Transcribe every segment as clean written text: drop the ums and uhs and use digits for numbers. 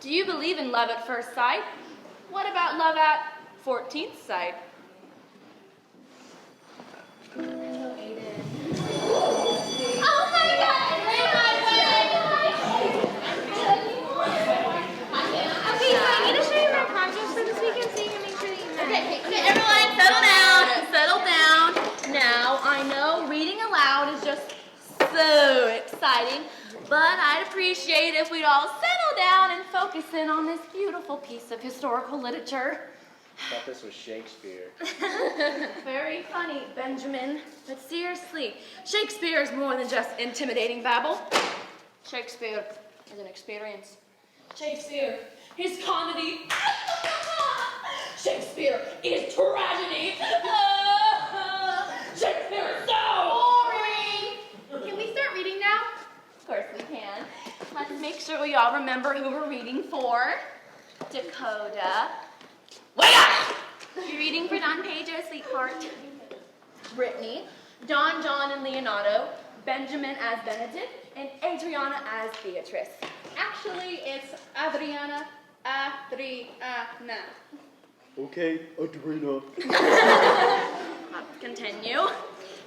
Do you believe in love at first sight? What about love at 14th sight? Hello, Aiden. Oh my God! Okay, so I need to show you my projects for this weekend so you can make sure that you know. Okay, everyone, settle down. Settle down. Now, I know reading aloud is just so exciting, but I'd appreciate if we'd all settle down and focus in on this beautiful piece of historical literature. I thought this was Shakespeare. Very funny, Benjamin. But seriously, Shakespeare is more than just intimidating babble. Shakespeare is an experience. Shakespeare is comedy. Shakespeare is tragedy. Shakespeare is so boring. Can we start reading now? Of course we can. Let's make sure we all remember who we're reading for. Dakota. Wake up! You're reading for Don Pedro, sweetheart. Brittany, Don, John, and Leonardo, Benjamin as Benedict, and Adriana as Beatrice. Actually, it's Adriana. Okay, Adriana. Let's continue.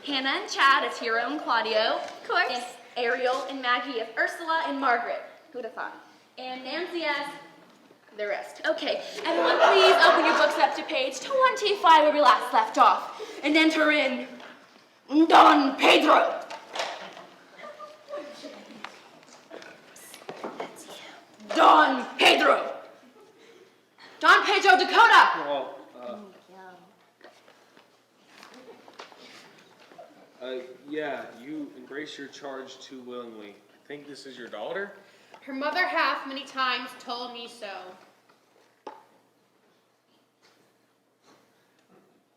Hannah and Chad as Hero and Claudio. Of course. And Ariel and Maggie as Ursula and Margaret. Who'd have thought? And Nancy as the rest. Okay, everyone please open your books up to page 25 where we last left off. And enter in Don Pedro. Don Pedro. Don Pedro Dakota. Well, yeah, you embrace your charge too willingly. I think this is your daughter? Her mother hath many times told me so.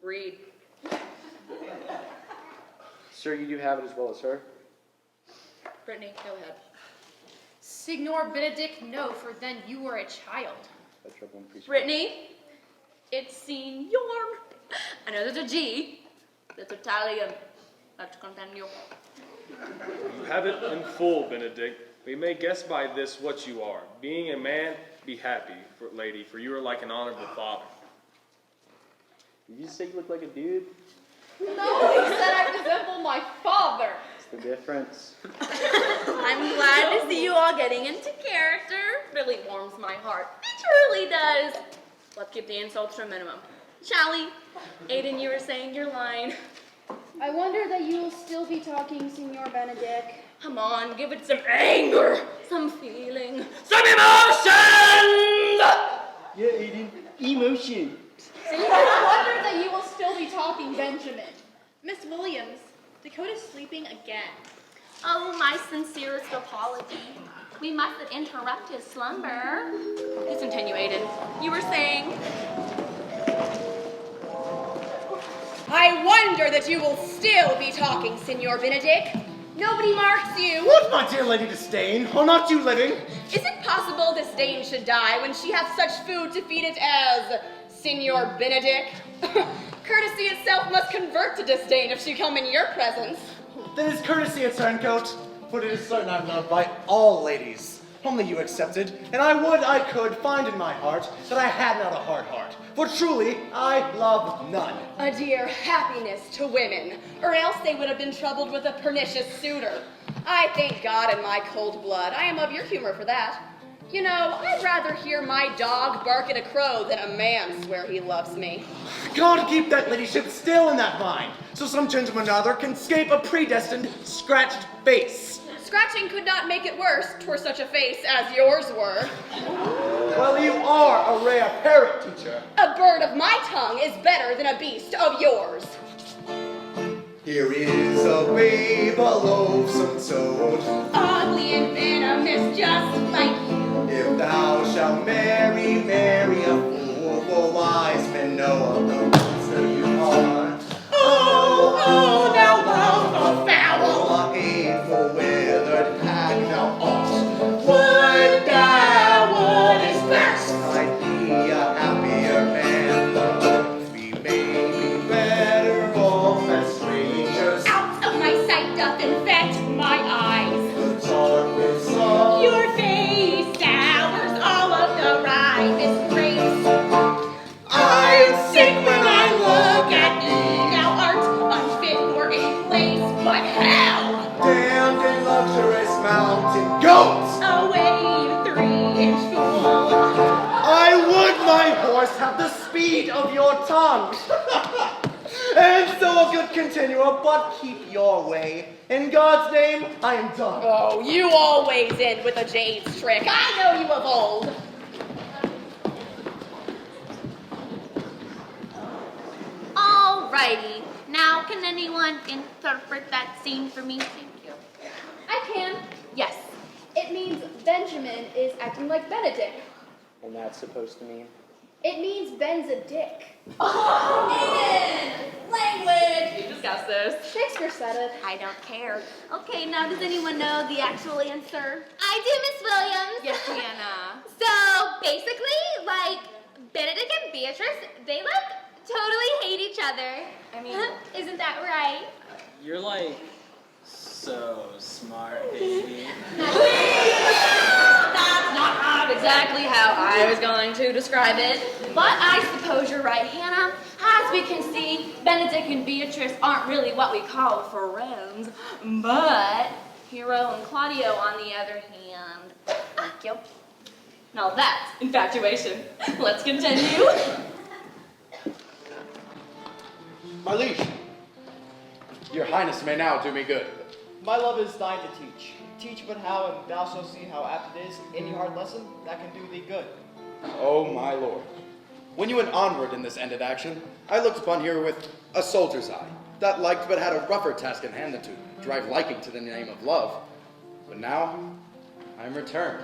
Read. Sir, you do have it as well as her? Brittany, go ahead. Signor Benedict, no, for then you were a child. Brittany, it's Signor. I know there's a G. That's Italian. Let's continue. You have it in full, Benedict. We may guess by this what you are. Being a man, be happy, lady, for you are like an honorable father. Did you say you look like a dude? No, he said I resemble my father. What's the difference? I'm glad to see you all getting into character. Really warms my heart. It truly does. Let's keep the insults to a minimum. Shall we? Aiden, you were saying your line. I wonder that you will still be talking, Signor Benedict. Come on, give it some anger, some feeling, some emotion! Yeah, Aiden, emotion. I wonder that you will still be talking, Benjamin. Miss Williams, Dakota's sleeping again. Oh, my sincerest apology. We mustn't interrupt his slumber. Please continue, Aiden. You were saying? I wonder that you will still be talking, Signor Benedict. Nobody marks you. What, my dear Lady Disdain? Are not you living? Is it possible Disdain should die when she hath such food to feed it as Signor Benedict? Courtesy itself must convert to disdain if she come in your presence. Then is courtesy a turncoat? For it is certain I'm loved by all ladies. Only you accepted, and I would I could find in my heart that I had not a hard heart. For truly, I love none. A dear happiness to women, or else they would have been troubled with a pernicious suitor. I thank God in my cold blood I am of your humor for that. You know, I'd rather hear my dog bark at a crow than a man swear he loves me. God keep that ladyship still in that mind, so some gentleman or other can escape a predestined scratched face. Scratching could not make it worse, 'twere such a face as yours were. Well, you are a rare parrot, teacher. A bird of my tongue is better than a beast of yours. Here is a babe, a loathsome toad, Ugly and venomous, just like you. if thou shalt marry, marry a fool, for wise men know of the ones that you are. Oh, oh, thou loathful fowl! A hateful withered hag thou art. Would thou wouldest burst! I'd be a happier man. We may be better off as strangers. Out of my sight doth infect my eyes. The darkness of Your face sours all of stars have the speed of your tongue. And so a good continuer, but keep your way. In God's name, I am done. Oh, you always end with a jade's trick. I know you of old. Alrighty. Now, can anyone interpret that scene for me? Thank you. I can. Yes. It means Benjamin is acting like Benedict. And that's supposed to mean? It means Ben's a dick. Aiden! Language! We discussed this. Shakespeare said it. I don't care. Okay, now does anyone know the actual answer? I do, Miss Williams. Yes, Hannah. So, basically, like, Benedict and Beatrice, they, totally hate each other. I mean, isn't that right? You're so smart, baby. That's not exactly how I was going to describe it. But I suppose you're right, Hannah. As we can see, Benedict and Beatrice aren't really what we call friends. But Hero and Claudio, on the other hand, thank you. Now that's infatuation. Let's continue. My liege, your highness may now do me good. My love is thine to teach. Teach but how, and thou shalt see how apt it is. Any hard lesson that can do thee good. Oh, my lord. When you went onward in this ended action, I looked upon here with a soldier's eye, that liked but had a rougher task in hand than to drive liking to the name of love. But now, I am returned,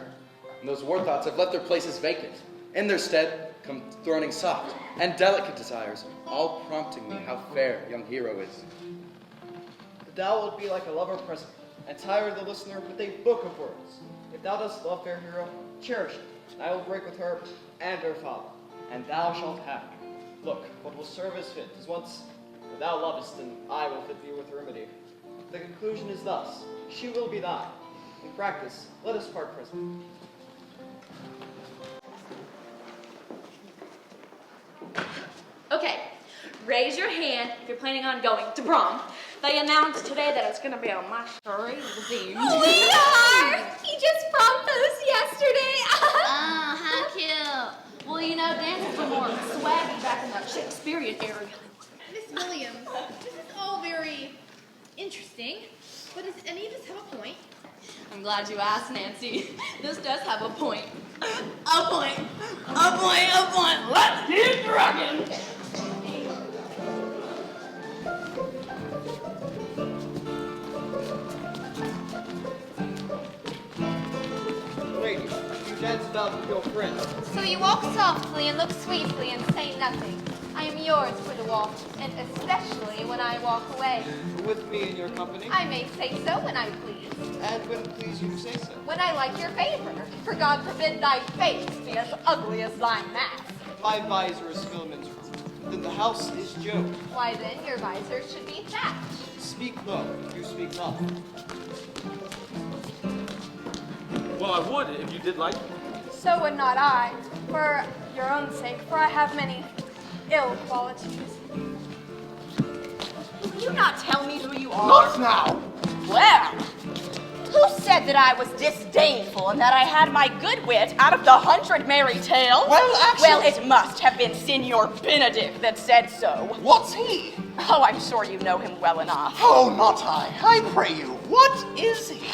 and those war thoughts have left their places vacant. In their stead come throning soft and delicate desires, all prompting me how fair young Hero is. Thou wilt be like a lover present, and tire the listener with a book of words. If thou dost love fair Hero, cherish it, and I will break with her and her father, and thou shalt have me. Look, what will serve as fit is once, if thou lovest, and I will fit thee with remedy. The conclusion is thus: she will be thine. In practice, let us part present. Okay, raise your hand if you're planning on going to prom. They announced today that it's going to be a masquerade theme. We are! He just proposed yesterday. Oh, how cute. Well, dances were more swaggy back in the Shakespearean era. Miss Williams, this is all very interesting, but does any of this have a point? I'm glad you asked, Nancy. This does have a point. A point. A point. A point. Let's keep rocking. Lady, you dance about with your friend. So you walk softly and look sweetly and say nothing. I am yours for the walk, and especially when I walk away. With me in your company, I may say so when I please, and when it please you say so. when I like your favor. For God forbid thy face be as ugly as thy mask. My visor is Philemon's room, but then the house is Joe. Why then your visor should be thatched. Speak low, you speak not. Well, I would if you did like it. So would not I, for your own sake, for I have many ill qualities. Will you not tell me who you are? Not now! Well, who said that I was disdainful and that I had my good wit out of the 100 merry tales? Well, actually... Well, it must have been Signor Benedict that said so. What's he? Oh, I'm sure you know him well enough. Oh, not I pray you. What is he?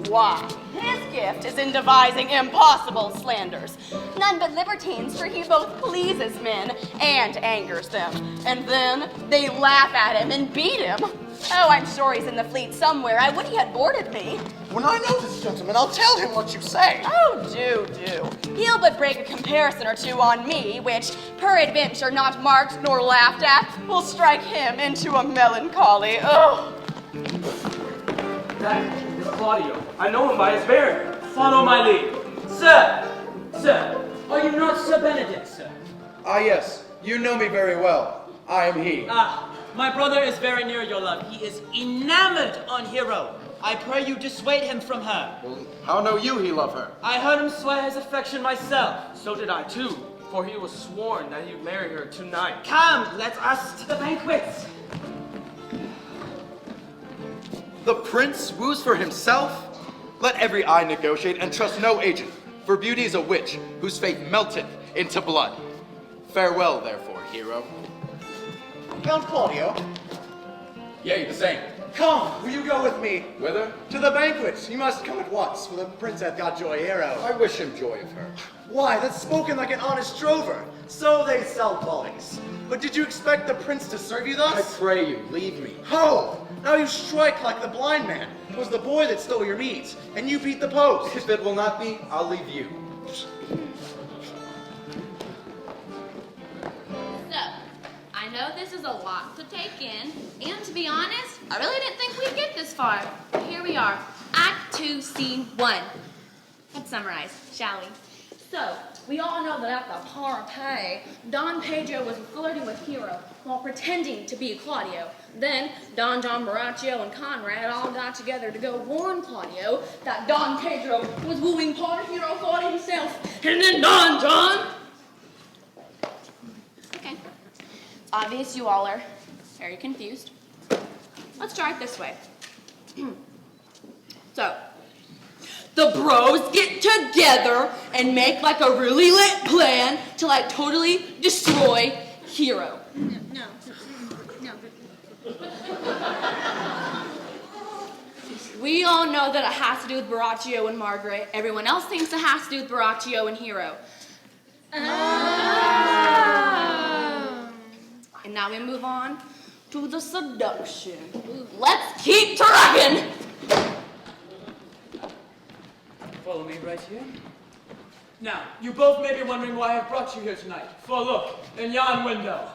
Why, his gift is in devising impossible slanders. None but libertines, for he both pleases men and angers them. And then they laugh at him and beat him. Oh, I'm sure he's in the fleet somewhere. I would he had boarded me. When I know this gentleman, I'll tell him what you say. Oh, do. He'll but break a comparison or two on me, which, peradventure not marked nor laughed at, will strike him into a melancholy. Oh. That is Claudio. I know him by his bearing. Follow my lead. Sir, are you not Sir Benedict, sir? Ah, yes. You know me very well. I am he. Ah, my brother is very near your love. He is enamored on Hero. I pray you dissuade him from her. Well, how know you he love her? I heard him swear his affection myself. So did I too, for he was sworn that he'd marry her tonight. Come, let us to the banquet. The prince woos for himself? Let every eye negotiate and trust no agent, for beauty is a witch whose faith melteth into blood. Farewell, therefore, hero. Count Claudio, Yea, the same. come, will you go with me? Whither? To the banquet. You must come at once, for the prince hath got joy hero. I wish him joy of her. Why, that's spoken like an honest drover. So they sell follies. But did you expect the prince to serve you I thus? pray you, leave me. Ho! Now you strike like the blind man. 'Twas the boy that stole your meat, and you beat the post. If it will not be, I'll leave you. So, I know this is a lot to take in, and to be honest, I really didn't think we'd get this far. But here we are, Act 2, Scene 1. Let's summarize, shall we? So, we all know that at the party, Don Pedro was flirting with Hero while pretending to be Claudio. Then, Don John Baraccio and Conrad all got together to go warn Claudio that Don Pedro was wooing part of Hero Claudio himself. And then Don John... Okay. It's obvious you all are very confused. Let's try it this way. So, the bros get together and make like a really lit plan to like totally destroy Hero. No. We all know that it has to do with Baraccio and Margaret. Everyone else thinks it has to do with Baraccio and Hero. And now we move on to the seduction. Let's keep trucking! Follow me right here. Now, you both may be wondering why I've brought you here tonight. For look, in yon window.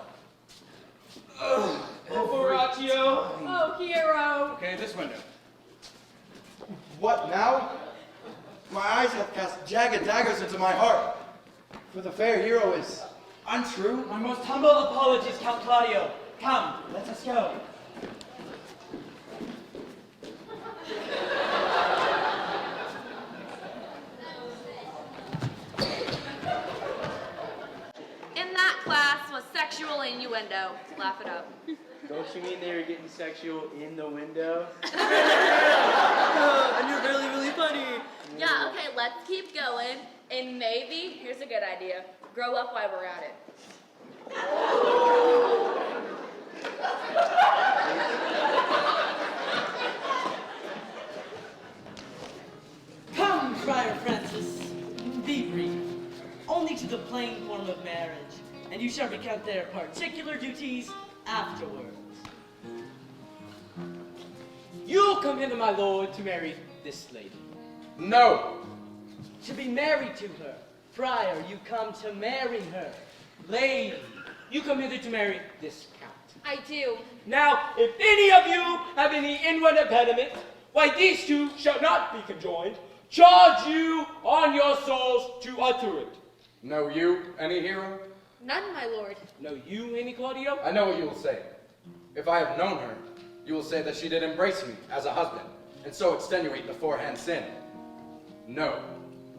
Oh, Baraccio. Oh, Hero. Okay, this window. What now? My eyes have cast jagged daggers into my heart. For the fair hero is untrue. My most humble apologies, Count Claudio. Come, let us go. In that class was sexual innuendo. Laugh it up. Don't you mean they were getting sexual in the window? And you're really, really funny. Yeah, okay, let's keep going. And maybe, here's a good idea, grow up while we're at it. Come, Friar Francis, be brief. Only to the plain form of marriage, and you shall recount their particular duties afterwards. You'll come hither, my lord, to marry this lady. No! To be married to her. Friar, you come to marry her. Lady, you come hither to marry this count. I do. Now, if any of you have any inward impediment, why these two shall not be conjoined, charge you on your souls to utter it. Know you any hero? None, my lord. Know you any, Claudio? I know what you will say. If I have known her, you will say that she did embrace me as a husband, and so extenuate the forehand sin. No,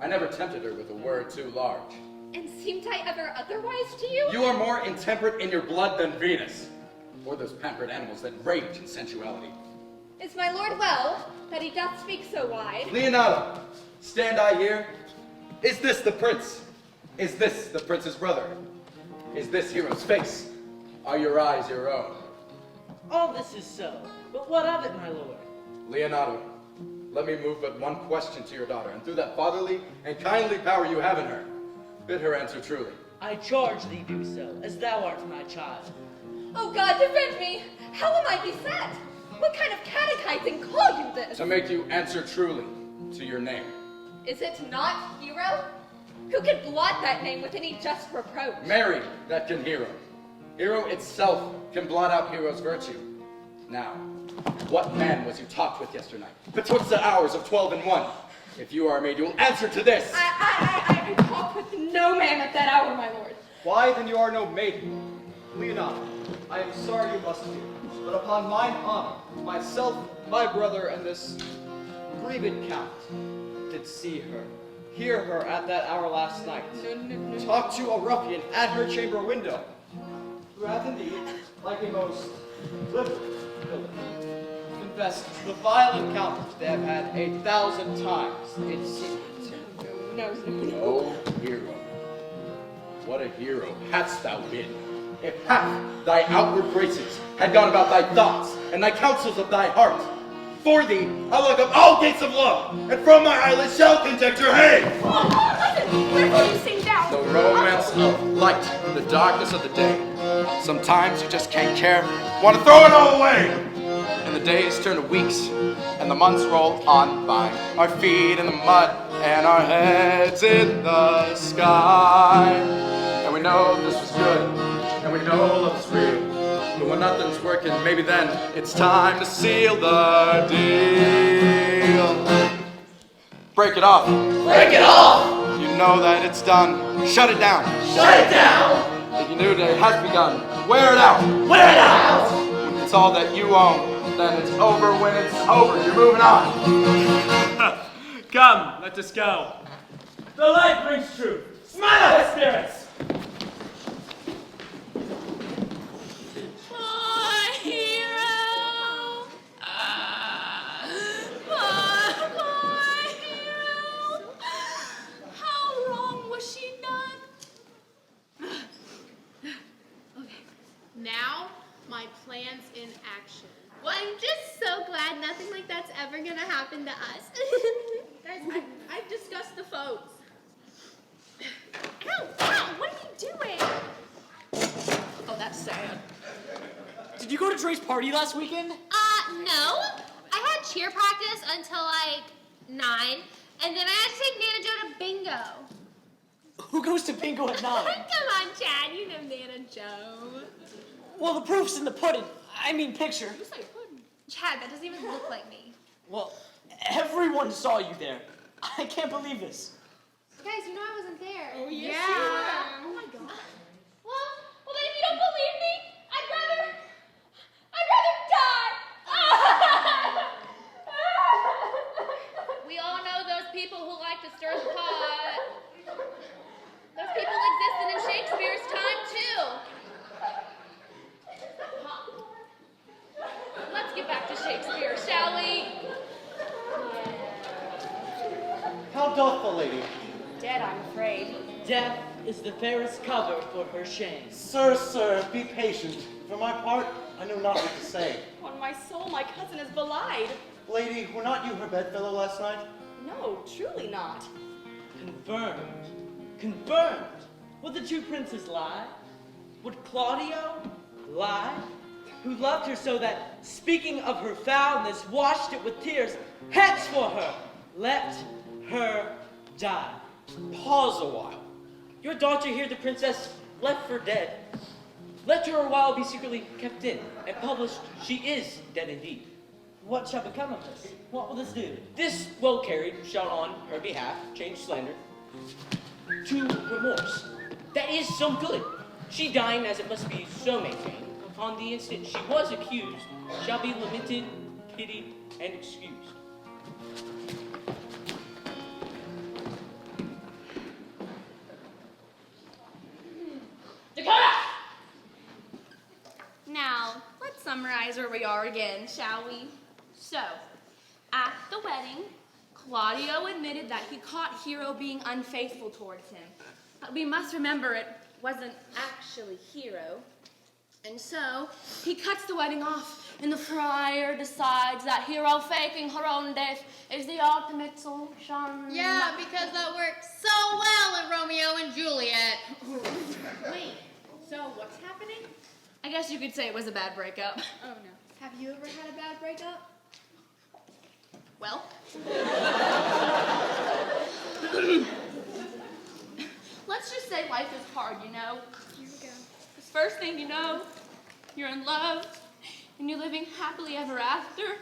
I never tempted her with a word too large. And seemed I ever otherwise to you? You are more intemperate in your blood than Venus, or those pampered animals that rage in sensuality. Is my lord well, that he doth speak so wide? Leonardo, stand I here? Is this the prince? Is this the prince's brother? Is this hero's face? Are your eyes your own? All this is so, but what of it, my lord? Leonardo, let me move but one question to your daughter, and through that fatherly and kindly power you have in her, bid her answer truly. I charge thee do so, as thou art my child. Oh God, defend me! How am I beset? What kind of catechizing call you this? To make you answer truly to your name. Is it not Hero? Who can blot that name with any just reproach? Mary, that can hero. Hero itself can blot out hero's virtue. Now, what man was you talked with yesternight, betwixt the hours of 12 and 1? If you are a maid, you will answer to this. I talked with no man at that hour, my lord. Why then you are no maiden? Leonardo, I am sorry you must hear, but upon mine honor, myself, my brother, and this grieved count did see her, hear her at that hour last night, talk to a ruffian at her chamber window, who hath indeed, like a most liberal villain, confessed the vile encounter they have had 1,000 times in secret. No hero. what a hero hadst thou been, if half thy outward graces had gone about thy thoughts and thy counsels of thy heart. For thee, I look up all gates of love, and from my eyelids shall conjecture hate. Listen, wherefore you sing down? The romance of light in the darkness of the day. Sometimes you just can't care, want to throw it all away. And the days turn to weeks, and the months roll on by. Our feet in the mud, and our heads in the sky. And we know this was good, and we know love is real. But when nothing's working, maybe then it's time to seal the deal. Break it off. Break it off! You know that it's done. Shut it down. Shut it down! The new day has begun. Wear it out. Wear it out! When it's all that you own, then it's over. When it's over, you're moving on. Come, let us go. The light brings truth. Smile at spirits! My hero! My hero! How wrong was she done? Okay, now my plan's in action. Well, I'm just so glad nothing like that's ever gonna happen to us. Guys, I've discussed the folks. Ow! Ow! What are you doing? Oh, that's sad. Did you go to Dre's party last weekend? No. I had cheer practice until like 9, and then I had to take Nana Joe to bingo. Who goes to bingo at 9? Come on, Chad, you know Nana Joe. Well, the proof's in the pudding. I mean picture. Chad, that doesn't even look like me. Well, everyone saw you there. I can't believe this. Guys, you know I wasn't there. Oh, yes, yeah. you were. Oh my god. Well then if you don't believe me, I'd rather die. We all know those people who like to stir the pot. Those people existed in Shakespeare's time too. Let's get back to Shakespeare, shall we? How doth the lady? Dead, I'm afraid. Death is the fairest cover for her shame. Sir, be patient. For my part, I know not what to say. On my soul, my cousin is belied. Lady, were not you her bedfellow last night? No, truly not. Confirmed. Confirmed. Would the two princes lie? Would Claudio lie? Who loved her so that, speaking of her foulness, washed it with tears. Hence for her, let her die. Pause a while. Your daughter here, the princess, left for dead. Let her a while be secretly kept in, and published she is dead indeed. What shall become of this? What will this do? This, well carried, shall on her behalf change slander to remorse. That is so good. She dying as it must be so maintained. Upon the instant she was accused, shall be lamented, pitied, and excused. Dakota! Now, let's summarize where we are again, shall we? So, at the wedding, Claudio admitted that he caught Hero being unfaithful towards him. But we must remember it wasn't actually Hero. And so, he cuts the wedding off, and the friar decides that Hero faking her own death is the ultimate solution. Yeah, because that worked so well in Romeo and Juliet. Wait, so what's happening? I guess you could say it was a bad breakup. Oh no. Have you ever had a bad breakup? Well, let's just say life is hard, you know? Here we go. Because first thing you know, you're in love, and you're living happily ever after.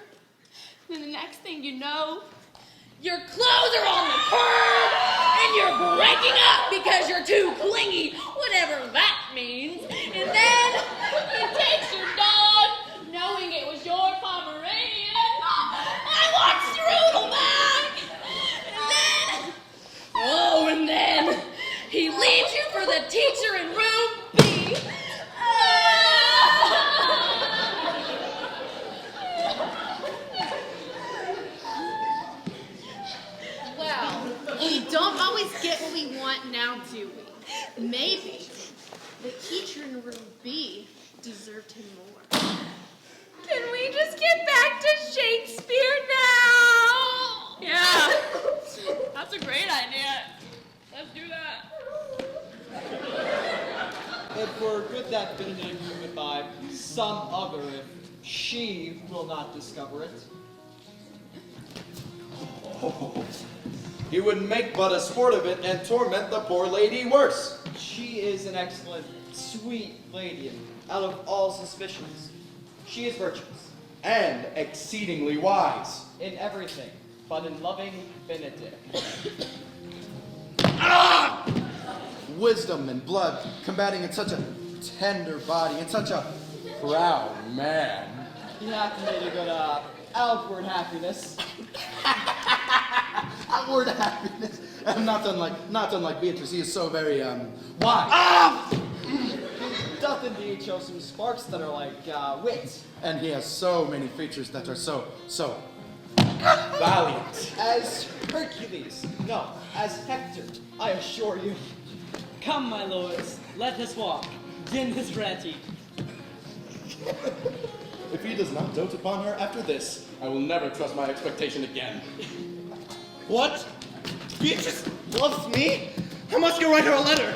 Then the next thing you know, your clothes are on the curb, and you're breaking up because you're too clingy, whatever that means. And then he takes your dog, knowing it was your Pomeranian. I want Strudel back! And then he leaves you for the teacher in room B. Well, we don't always get what we want What now do we? Maybe the teacher in room B deserved him more. Can we just get back to Shakespeare now? Yeah, that's a great idea. Let's do that. It were good that Benedict knew it by some other if she will not discover it. He would make but a sport of it and torment the poor lady worse. She is an excellent, sweet lady, and out of all suspicions, she is virtuous. And exceedingly wise. In everything, but in loving Benedict. Wisdom and blood combating in such a tender body, in such a proud man. He hath made a good outward happiness. Outward happiness. Not unlike Beatrice, he is so very, wise. He doth indeed show some sparks that are like wit. And he has so many features that are so valiant. As Hercules, no, as Hector, I assure you. Come, my lords, let us walk. Din is ready. If he does not dote upon her after this, I will never trust my expectation again. What? Beatrice loves me? I must go write her a letter.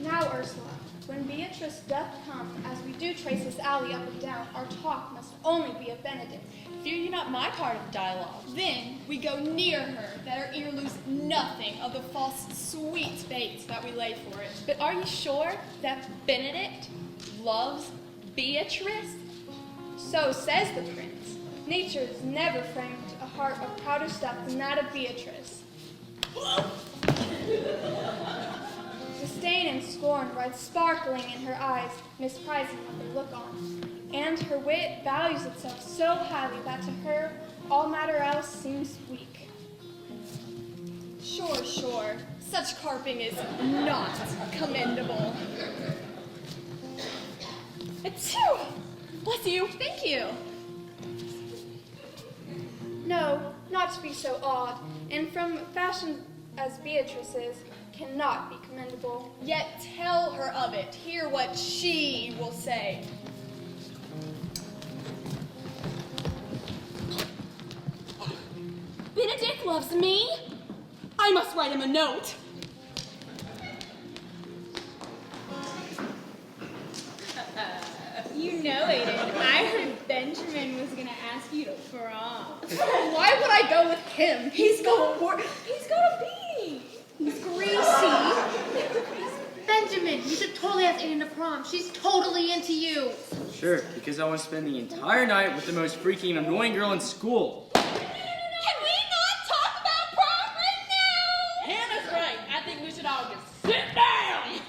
Now, Ursula, when Beatrice doth come, as we do trace this alley up and down, our talk must only be of Benedict. Fear you not my part of the dialogue. Then we go near her, that our ear lose nothing of the false sweet baits that we lay for it. But are you sure that Benedict loves Beatrice? So says the prince. Nature has never framed a heart of prouder stuff than that of Beatrice. Disdain and scorn ride sparkling in her eyes, misprizing what they look on. And her wit values itself so highly that to her all matter else seems weak. Sure. Such carping is not commendable. Achoo! Bless you. Thank you. No, not to be so odd, and from fashion as Beatrice's, cannot be commendable. Yet tell her of it. Hear what she will say. Benedict loves me? I must write him a note. You know, Aiden, I heard Benjamin was gonna ask you to prom. Why would I go with him? He's gonna be. He's greasy. Benjamin, you should totally ask Aiden to prom. She's totally into you. Sure, because I want to spend the entire night with the most freaking annoying girl in school. Can we not talk about prom right now? Hannah's right. I think we should all just sit down.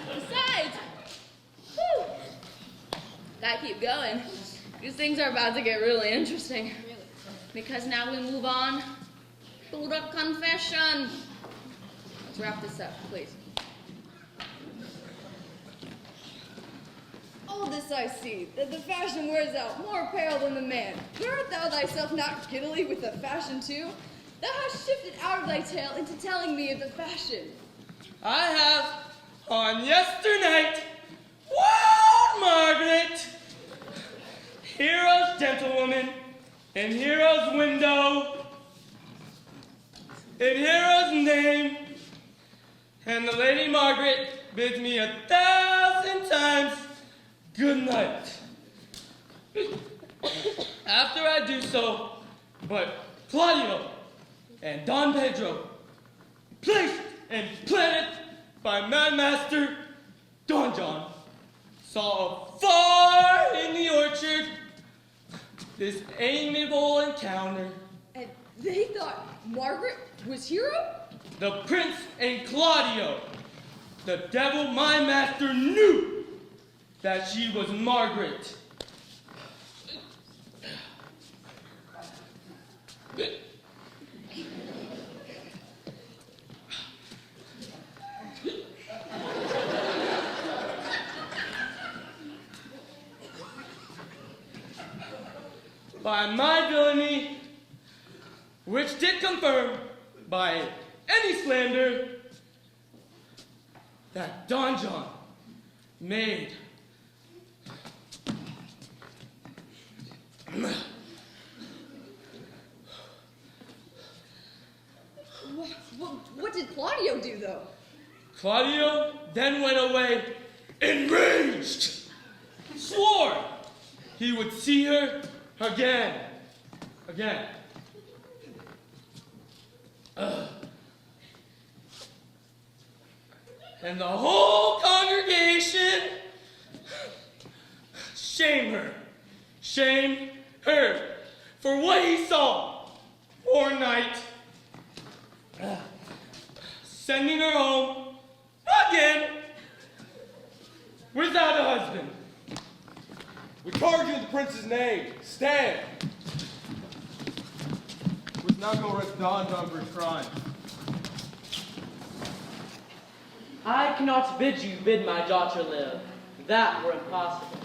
Besides, gotta keep going. These things are about to get really interesting. Because now we move on to the confession. Let's wrap this up, please. All this I see, that the fashion wears out more apparel than the man. Girdest thou thyself not giddily with the fashion too? Thou hast shifted out of thy tale into telling me of the fashion. I have, on yesternight, wild Margaret, hero's gentlewoman, in hero's window, in hero's name, and the Lady Margaret bids me 1,000 times good night. After I do so, but Claudio and Don Pedro, placed and planted by my master, Don John, saw afar in the orchard this amiable encounter. And they thought Margaret was hero? The prince and Claudio, the devil my master knew that she was Margaret. by my villainy, which did confirm by any slander that Don John made. What did Claudio do, though? Claudio then went away enraged, swore he would see her again. And the whole congregation shame her for what he saw for a night. Sending her home again without a husband. We charge you in the prince's name. Stand. Was now go arrest Don John for his crime. I cannot bid you bid my daughter live. That were impossible.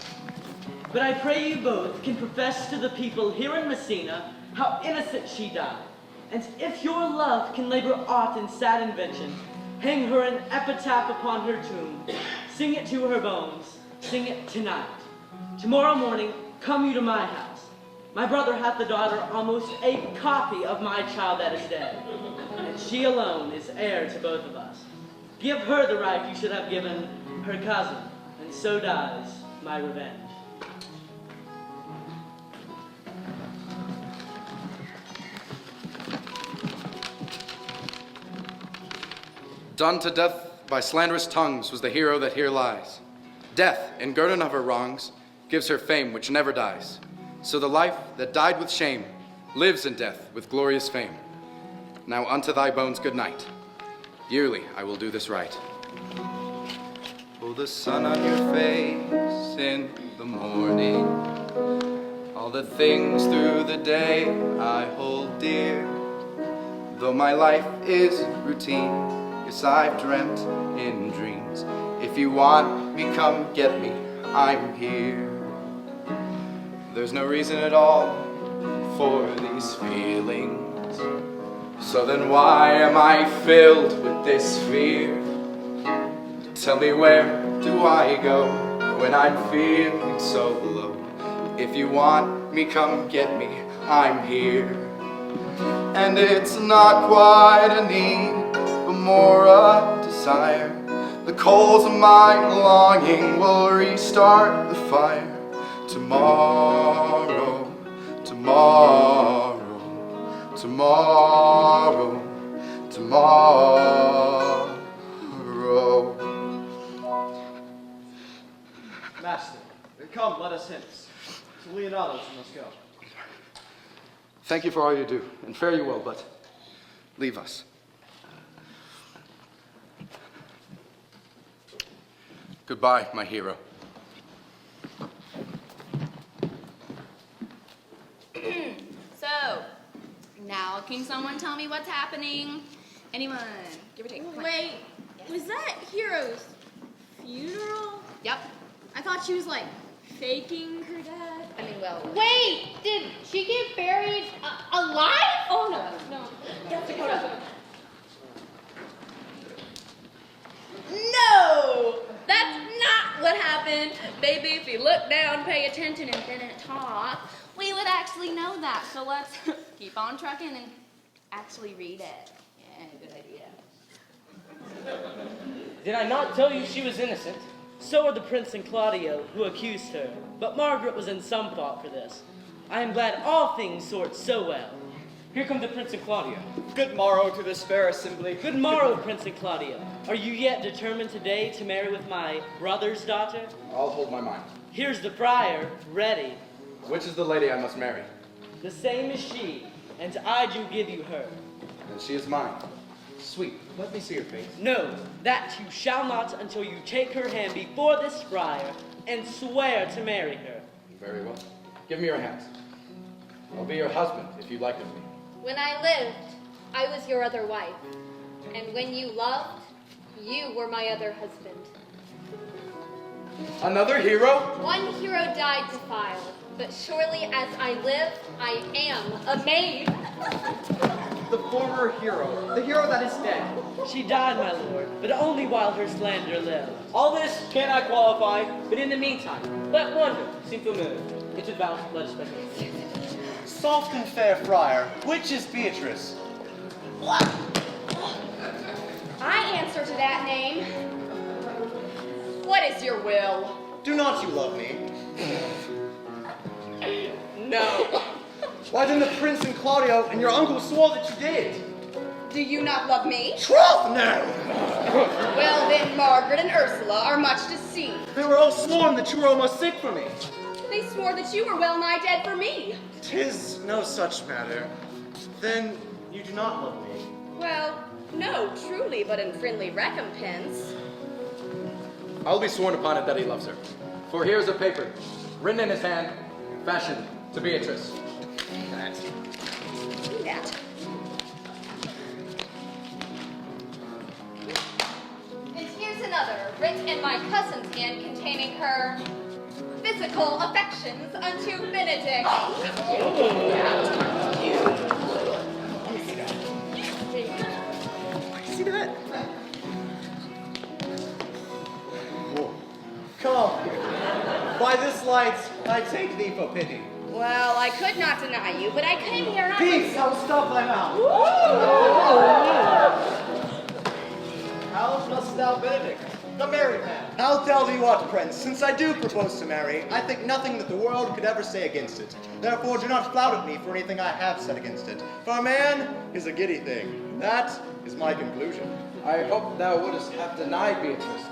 But I pray you both can profess to the people here in Messina how innocent she died. And if your love can labor aught in sad invention, hang her an epitaph upon her tomb, sing it to her bones, sing it tonight. Tomorrow morning, come you to my house. My brother hath a daughter almost a copy of my child that is dead, and she alone is heir to both of us. Give her the right you should have given her cousin, and so dies my revenge. Done to death by slanderous tongues was the hero that here lies. Death, in guerdon of her wrongs, gives her fame which never dies. So the life that died with shame lives in death with glorious fame. Now unto thy bones good night. Yearly I will do this right. Oh, the sun on your face in the morning, all the things through the day I hold dear. Though my life is routine, yes, I've dreamt in dreams. If you want me, come get me, I'm here. There's no reason at all for these feelings. So then why am I filled with this fear? Tell me, where do I go when I'm feeling so low? If you want me, come get me, I'm here. And it's not quite a need, but more a desire. The coals of my longing will restart the fire. Tomorrow, tomorrow, tomorrow, tomorrow. Master, come, let us hence. To Leonardo's we must go. Thank you for all you do, and fare you well, but leave us. Goodbye, my hero. So, now can someone tell me what's happening? Anyone? Give or take. Wait, was that Hero's funeral? Yep. I thought she was like faking her death. I mean, well. Wait, did she get buried alive? Oh no. No! That's not what happened. Baby, if you look down, pay attention, and didn't talk, we would actually know that. So let's keep on trucking and actually read it. Yeah, good idea. Did I not tell you she was innocent? So are the prince and Claudio, who accused her. But Margaret was in some fault for this. I am glad all things sort so well. Here come the prince and Claudio. Good morrow to this fair assembly. Good morrow, Prince and Claudio. Are you yet determined today to marry with my brother's daughter? I'll hold my mind. Here's the friar, ready. Which is the lady I must marry? The same as she, and I do give you her. Then she is mine. Sweet, let me see your face. No, that you shall not until you take her hand before this friar and swear to marry her. Very well. Give me your hands. I'll be your husband if you'd like to be. When I lived, I was your other wife. And when you loved, you were my other husband. Another hero? One hero died defiled, but surely as I live, I am a maid. The former hero, the hero that is dead. She died, my lord, but only while her slander lived. All this cannot qualify, but in the meantime, let wonder seem familiar. It's about let us speculate. Soft and fair friar, which is Beatrice? I answer to that name. What is your will? Do not you love me? No. Why then the prince and Claudio and your uncle swore that you did? Do you not love me? Troth, no! Well then, Margaret and Ursula are much deceived. They were all sworn that you were almost sick for me. They swore that you were well nigh dead for me. 'Tis no such matter. Then you do not love me. Well, no, truly, but in friendly recompense. I'll be sworn upon it that he loves her. For here's a paper, written in his hand, fashioned to Beatrice. See that? And here's another, written in my cousin's hand, containing her physical affections unto Benedict. See that? Come. By this light, I take thee for pity. Well, I could not deny you, but I came here not Peace, I will stop thy mouth. How dost thou, Benedict, the married man? I'll tell thee what, prince, since I do propose to marry, I think nothing that the world could ever say against it. Therefore do not flout at me for anything I have said against it. For a man is a giddy thing. That is my conclusion. I hope thou wouldst have denied Beatrice,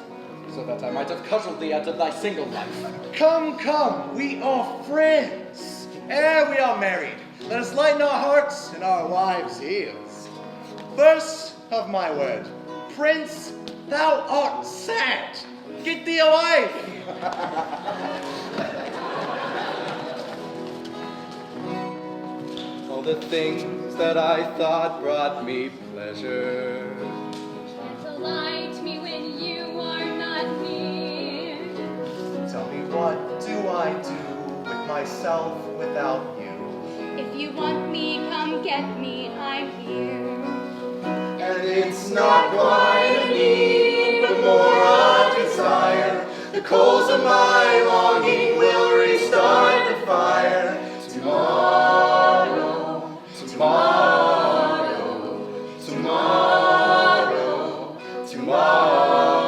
so that I might have cudgeled thee out of thy single life. Come, come, we are friends. Ere we are married, let us lighten our hearts and our wives' ears. First of my word, prince, thou art sad. Get thee a wife. All the things that I thought brought me pleasure. Delight me when you are not near. Tell me, what do I do with myself without you? If you want me, come get me, I'm here. And it's not quite a need, but more a desire. The coals of my longing will restart the fire. Tomorrow, tomorrow, tomorrow, tomorrow.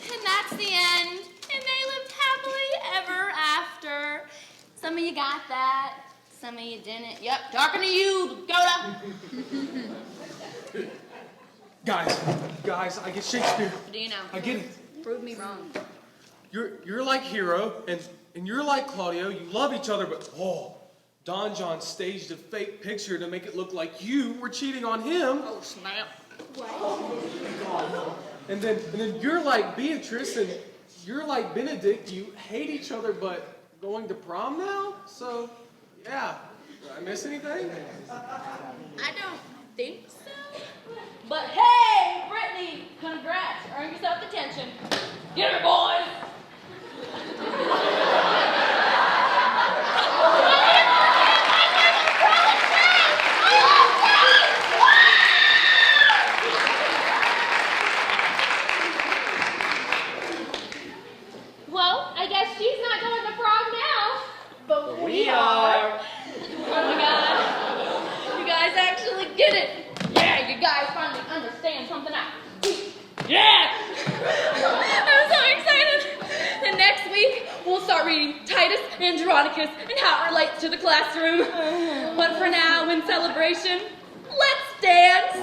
And that's the end. And they lived happily ever after. Some of you got that. Some of you didn't. Yep, talking to you, Dakota. Guys, I get Shakespeare. Do you know? I get it. Prove me wrong. You're like Hero, and you're like Claudio. You love each other, but Don John staged a fake picture to make it look like you were cheating on him. Oh, snap. And then you're like Beatrice, and you're like Benedict. You hate each other, but going to prom now? So, yeah. Did I miss anything? I don't think so. But hey, Brittany, congrats. Earn yourself detention. Get her, boys. Well, I guess she's not going to prom now. But We are. Oh my God. You guys actually get it. Yeah, you guys finally understand something out. Yeah! I'm so excited. And next week, we'll start reading Titus Andronicus and how it relates to the classroom. But for now, in celebration, let's dance.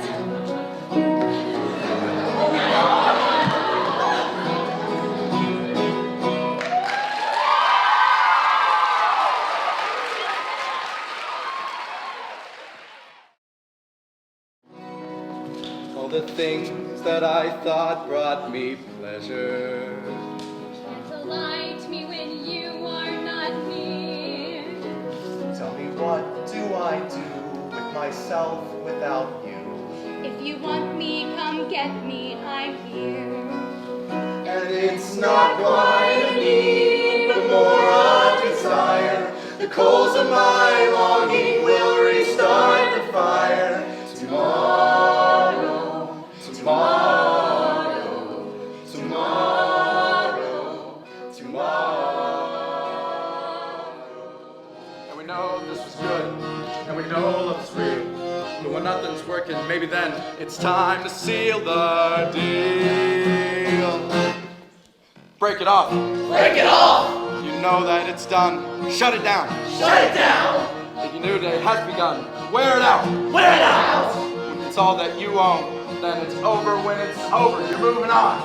All the things that I thought brought me pleasure. Delight me when you are not near. Tell me, what do I do with myself without you? If If you want me, come get me, I'm here. And it's not quite a need, but more a desire. The coals of my longing will restart the fire. Tomorrow, tomorrow, tomorrow, tomorrow. And we know this was good, and we know love is real. But when nothing's working, maybe then it's time to seal the deal. Break it off. Break it off! You know that it's done. Shut it down. Shut it down! The new day has begun. Wear it out. Wear it out! When it's all that you own, then it's over when it's over. You're moving on.